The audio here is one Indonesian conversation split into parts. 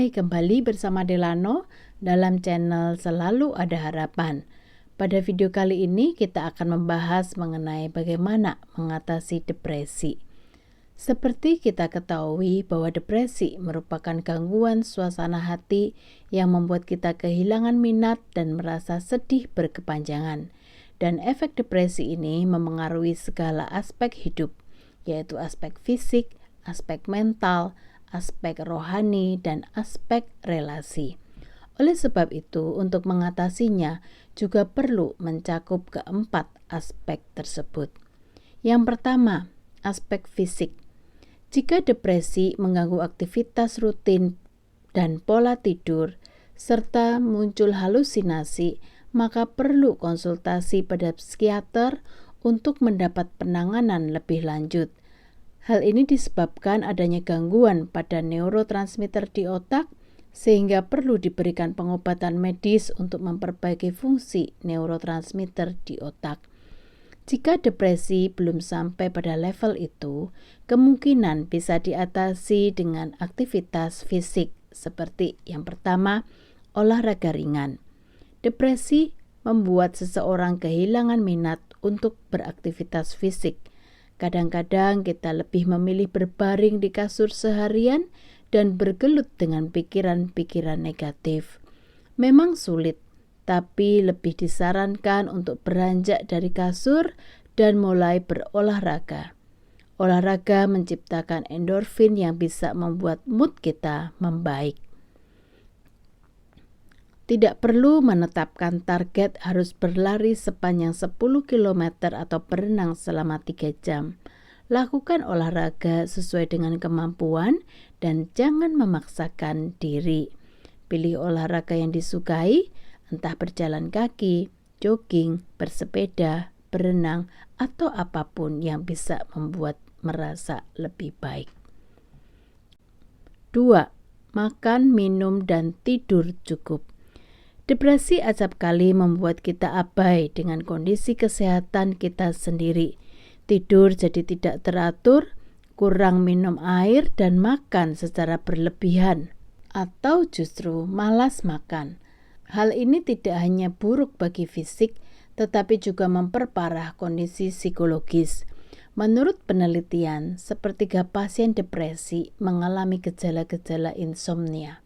Hai, kembali bersama Delano dalam channel Selalu Ada Harapan. Pada video kali ini kita akan membahas mengenai bagaimana mengatasi depresi. Seperti kita ketahui bahwa depresi merupakan gangguan suasana hati yang membuat kita kehilangan minat dan merasa sedih berkepanjangan. Dan efek depresi ini memengaruhi segala aspek hidup, yaitu aspek fisik, aspek mental, aspek rohani, dan aspek relasi. Oleh sebab itu, untuk mengatasinya juga perlu mencakup keempat aspek tersebut. Yang pertama, aspek fisik. Jika depresi mengganggu aktivitas rutin dan pola tidur, serta muncul halusinasi, maka perlu konsultasi pada psikiater untuk mendapat penanganan lebih lanjut. Hal ini disebabkan adanya gangguan pada neurotransmitter di otak, sehingga perlu diberikan pengobatan medis untuk memperbaiki fungsi neurotransmitter di otak. Jika depresi belum sampai pada level itu, kemungkinan bisa diatasi dengan aktivitas fisik, seperti yang pertama, olahraga ringan. Depresi membuat seseorang kehilangan minat untuk beraktivitas fisik. Kadang-kadang kita lebih memilih berbaring di kasur seharian dan bergelut dengan pikiran-pikiran negatif. Memang sulit, tapi lebih disarankan untuk beranjak dari kasur dan mulai berolahraga. Olahraga menciptakan endorfin yang bisa membuat mood kita membaik. Tidak perlu menetapkan target harus berlari sepanjang 10 km atau berenang selama 3 jam. Lakukan olahraga sesuai dengan kemampuan dan jangan memaksakan diri. Pilih olahraga yang disukai, entah berjalan kaki, jogging, bersepeda, berenang, atau apapun yang bisa membuat merasa lebih baik. 2. Makan, minum, dan tidur cukup. Depresi acap kali membuat kita abai dengan kondisi kesehatan kita sendiri. Tidur jadi tidak teratur, kurang minum air dan makan secara berlebihan, atau justru malas makan. Hal ini tidak hanya buruk bagi fisik, tetapi juga memperparah kondisi psikologis. Menurut penelitian, sepertiga pasien depresi mengalami gejala-gejala insomnia.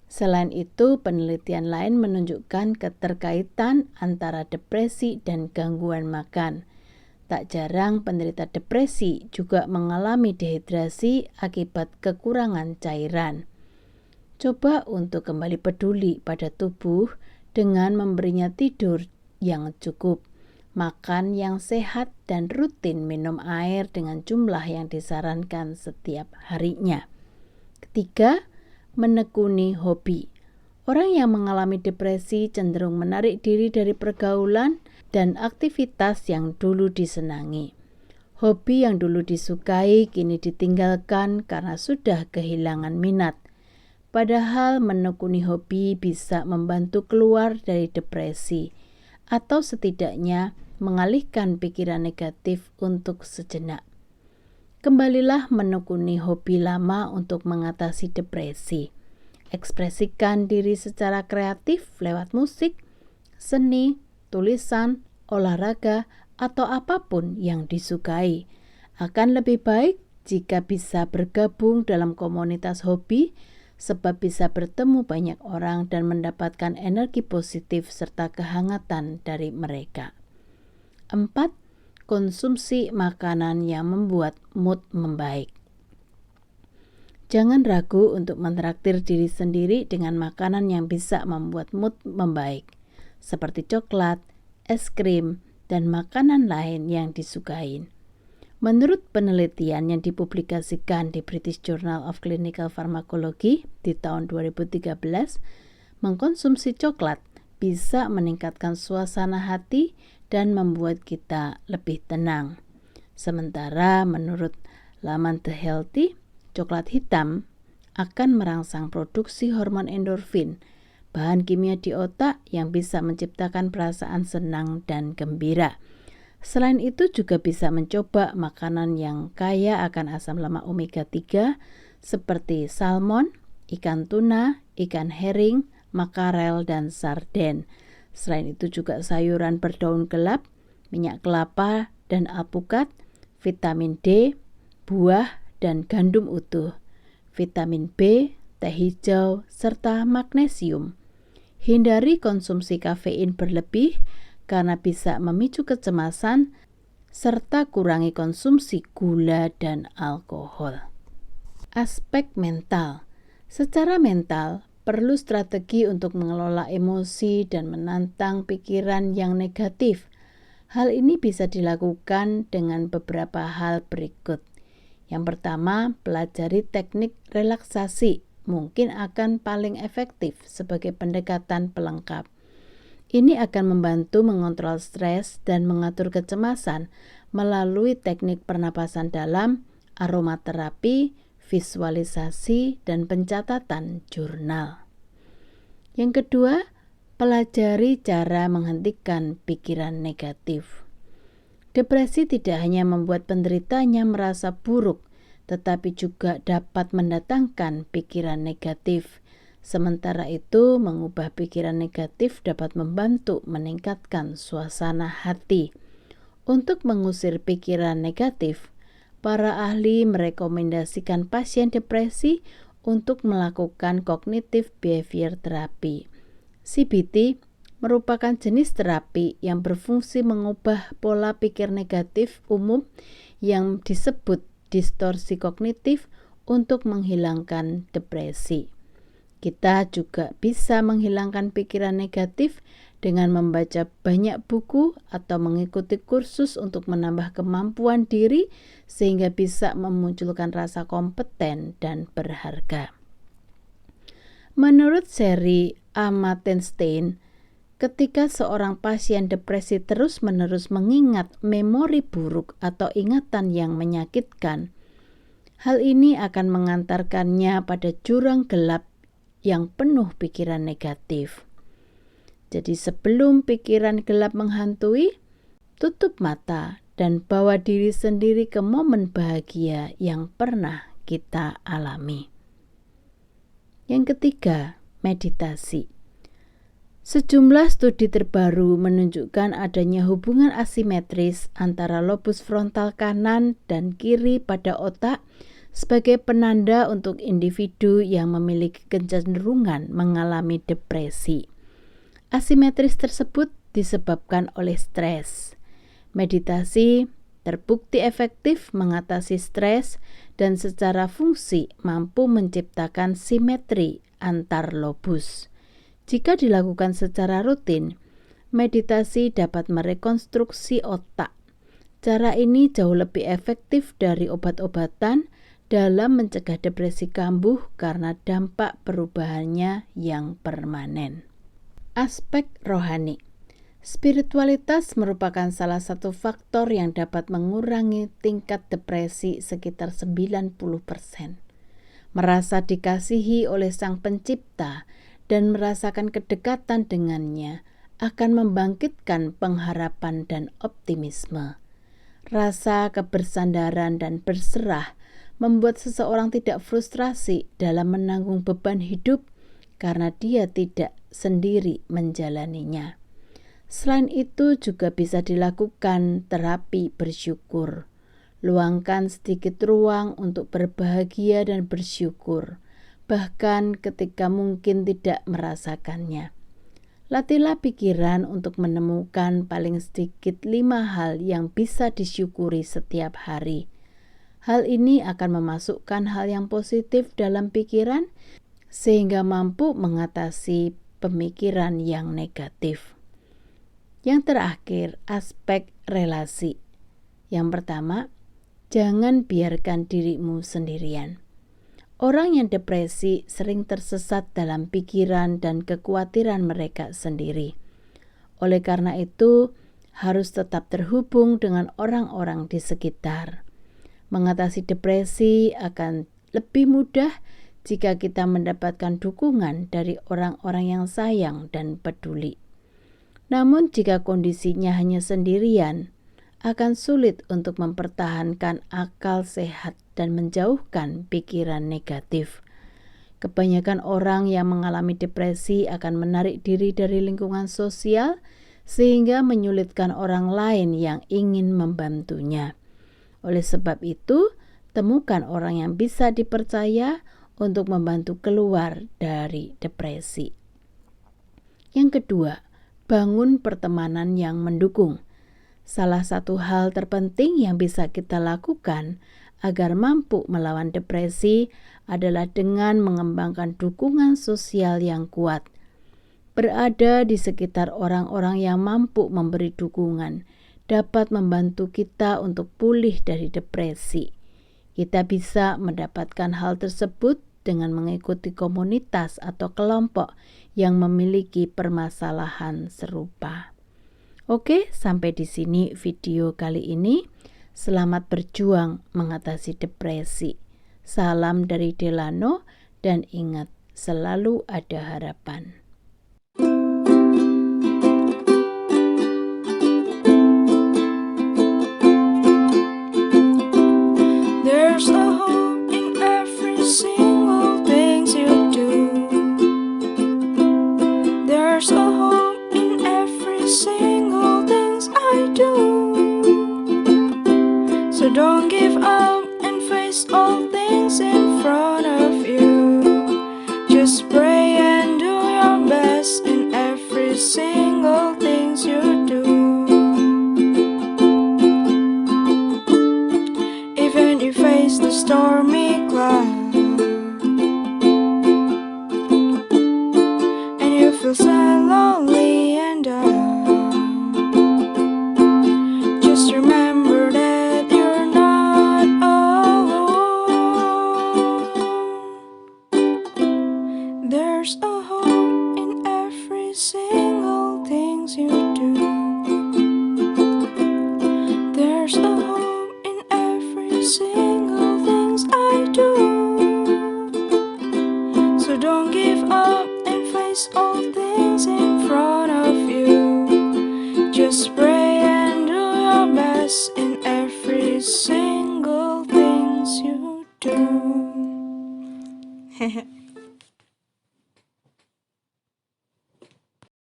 Selain itu, penelitian lain menunjukkan keterkaitan antara depresi dan gangguan makan. Tak jarang penderita depresi juga mengalami dehidrasi akibat kekurangan cairan. Coba untuk kembali peduli pada tubuh dengan memberinya tidur yang cukup, makan yang sehat, dan rutin minum air dengan jumlah yang disarankan setiap harinya. Ketiga, menekuni hobi. Orang yang mengalami depresi cenderung menarik diri dari pergaulan dan aktivitas yang dulu disenangi. Hobi yang dulu disukai kini ditinggalkan karena sudah kehilangan minat. Padahal menekuni hobi bisa membantu keluar dari depresi atau setidaknya mengalihkan pikiran negatif untuk sejenak. Kembalilah menekuni hobi lama untuk mengatasi depresi. Ekspresikan diri secara kreatif lewat musik, seni, tulisan, olahraga, atau apapun yang disukai. Akan lebih baik jika bisa bergabung dalam komunitas hobi, sebab bisa bertemu banyak orang dan mendapatkan energi positif serta kehangatan dari mereka. 4. Konsumsi makanan yang membuat mood membaik. Jangan ragu untuk mentraktir diri sendiri dengan makanan yang bisa membuat mood membaik, seperti coklat, es krim, dan makanan lain yang disukai. Menurut penelitian yang dipublikasikan di British Journal of Clinical Pharmacology di tahun 2013, mengkonsumsi coklat bisa meningkatkan suasana hati dan membuat kita lebih tenang. Sementara menurut laman The Healthy, coklat hitam akan merangsang produksi hormon endorfin, bahan kimia di otak yang bisa menciptakan perasaan senang dan gembira. Selain itu juga bisa mencoba makanan yang kaya akan asam lemak omega 3 seperti salmon, ikan tuna, ikan herring, makarel, dan sarden. Selain itu juga sayuran berdaun gelap, minyak kelapa dan alpukat, vitamin D, buah dan gandum utuh, vitamin B, teh hijau, serta magnesium. Hindari konsumsi kafein berlebih karena bisa memicu kecemasan, serta kurangi konsumsi gula dan alkohol. Aspek mental. Secara mental, perlu strategi untuk mengelola emosi dan menantang pikiran yang negatif. Hal ini bisa dilakukan dengan beberapa hal berikut. Yang pertama, pelajari teknik relaksasi. Mungkin akan paling efektif sebagai pendekatan pelengkap. Ini akan membantu mengontrol stres dan mengatur kecemasan melalui teknik pernapasan dalam, aromaterapi, visualisasi, dan pencatatan jurnal. Yang kedua, pelajari cara menghentikan pikiran negatif. Depresi tidak hanya membuat penderitanya merasa buruk, tetapi juga dapat mendatangkan pikiran negatif. Sementara itu, mengubah pikiran negatif dapat membantu meningkatkan suasana hati. Untuk mengusir pikiran negatif, para ahli merekomendasikan pasien depresi untuk melakukan cognitive behavior therapy. CBT merupakan jenis terapi yang berfungsi mengubah pola pikir negatif umum yang disebut distorsi kognitif untuk menghilangkan depresi. Kita juga bisa menghilangkan pikiran negatif dengan membaca banyak buku atau mengikuti kursus untuk menambah kemampuan diri sehingga bisa memunculkan rasa kompeten dan berharga. Menurut Sherry Amatenstein, ketika seorang pasien depresi terus-menerus mengingat memori buruk atau ingatan yang menyakitkan, hal ini akan mengantarkannya pada jurang gelap yang penuh pikiran negatif. Jadi sebelum pikiran gelap menghantui, tutup mata dan bawa diri sendiri ke momen bahagia yang pernah kita alami. Yang ketiga, meditasi. Sejumlah studi terbaru menunjukkan adanya hubungan asimetris antara lobus frontal kanan dan kiri pada otak sebagai penanda untuk individu yang memiliki kecenderungan mengalami depresi. Asimetris tersebut disebabkan oleh stres. Meditasi terbukti efektif mengatasi stres dan secara fungsi mampu menciptakan simetri antar lobus. Jika dilakukan secara rutin, meditasi dapat merekonstruksi otak. Cara ini jauh lebih efektif dari obat-obatan dalam mencegah depresi kambuh karena dampak perubahannya yang permanen. Aspek rohani. Spiritualitas merupakan salah satu faktor yang dapat mengurangi tingkat depresi sekitar 90%. Merasa dikasihi oleh Sang Pencipta dan merasakan kedekatan dengannya akan membangkitkan pengharapan dan optimisme. Rasa kebersandaran dan berserah membuat seseorang tidak frustrasi dalam menanggung beban hidup karena dia tidak sendiri menjalaninya. Selain itu juga bisa dilakukan terapi bersyukur. Luangkan sedikit ruang untuk berbahagia dan bersyukur, bahkan ketika mungkin tidak merasakannya. Latihlah pikiran untuk menemukan paling sedikit 5 hal yang bisa disyukuri setiap hari. Hal ini akan memasukkan hal yang positif dalam pikiran sehingga mampu mengatasi pemikiran yang negatif. Yang terakhir, aspek relasi. Yang pertama, jangan biarkan dirimu sendirian. Orang yang depresi sering tersesat dalam pikiran dan kekhawatiran mereka sendiri. Oleh karena itu, harus tetap terhubung dengan orang-orang di sekitar. Mengatasi depresi akan lebih mudah jika kita mendapatkan dukungan dari orang-orang yang sayang dan peduli. Namun jika kondisinya hanya sendirian, akan sulit untuk mempertahankan akal sehat dan menjauhkan pikiran negatif. Kebanyakan orang yang mengalami depresi akan menarik diri dari lingkungan sosial sehingga menyulitkan orang lain yang ingin membantunya. Oleh sebab itu, temukan orang yang bisa dipercaya untuk membantu keluar dari depresi. Yang kedua, bangun pertemanan yang mendukung. Salah satu hal terpenting yang bisa kita lakukan agar mampu melawan depresi adalah dengan mengembangkan dukungan sosial yang kuat. Berada di sekitar orang-orang yang mampu memberi dukungan dapat membantu kita untuk pulih dari depresi. Kita bisa mendapatkan hal tersebut dengan mengikuti komunitas atau kelompok yang memiliki permasalahan serupa. Oke, sampai di sini video kali ini. Selamat berjuang mengatasi depresi. Salam dari Delano dan ingat, selalu ada harapan. There's a hope in every single thing you do. There's a hope in every single thing I do. So don't give up and face all things in